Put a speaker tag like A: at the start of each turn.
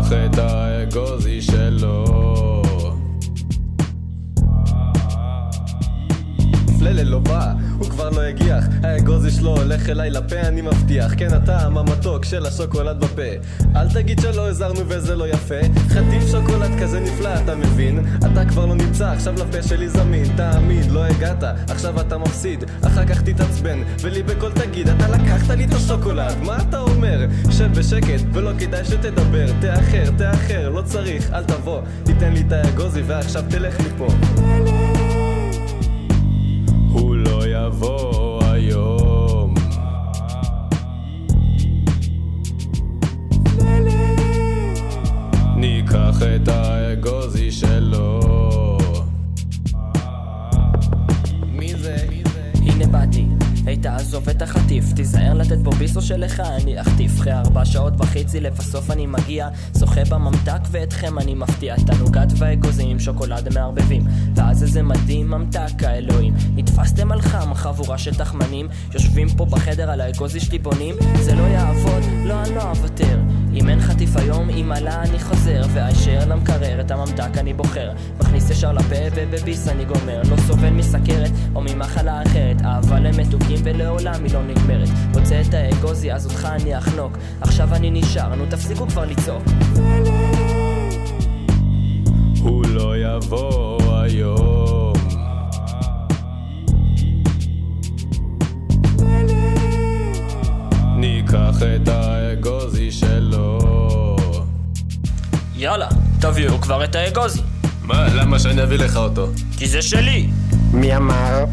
A: ניקח את האגוזי שלו. פללה לא בא, הוא כבר לא הגיח, האגוזי שלו הולך אליי לפה, אני מבטיח. כן, הטעם המתוק של השוקולד בפה, אל תגיד שלא הזרנו וזה לא יפה. חטיף שוקולד כזה נפלא, אתה מבין? אתה כבר לא נמצא, עכשיו לפה שלי זמין. תאמין, לא הגעת, עכשיו אתה מפסיד, אחר כך תתעצבן ולי בכל תגיד, אתה לקחת לי את השוקולד, מה אתה אומר? שב בשקט ולא כדאי שתדבר, תאחר, לא צריך, אל תבוא, תיתן לי את האגוזי ועכשיו תלך מפה. הוא לא יבוא היום, ניקח את האגוזי שלו. מי זה?
B: הנה באתי, היי תעזוב את החטיף, תיזהר לתת בו ביסו שלך אני אחטיף. אחרי 4.5 שעות לבסוף אני מגיע, שוחה בממתק ואתכם אני מפתיע. תנוגת והאגוזים עם שוקולד מערבבים, ואז איזה מדהים ממתק האלוהים. נתפסתם על חם, חבורה של תחמנים, יושבים פה בחדר על האגוזי שלי בונים. זה לא יעבוד, לא אני לא אוותר, אם אין חטיף היום, אם עלה אני חוזר, והישר למקרר את הממתק אני בוחר, מכניס ישר לפה ובביס אני גומר. לא סובל מסכרת או ממחלה אחרת, אהבה למתוקים ולעולם היא לא נגמרת. רוצה את האגוזי אז אותך אני אחנוק, עכשיו אני נשאר, נו תפסיקו כבר לצעוק.
A: הוא לא יבוא היום, ניקח את האגוזי שלו.
B: יאללה, תביאו כבר את האגוזי.
A: מה? למה שאני אביא לך אותו?
B: כי זה שלי.
C: מי אמר?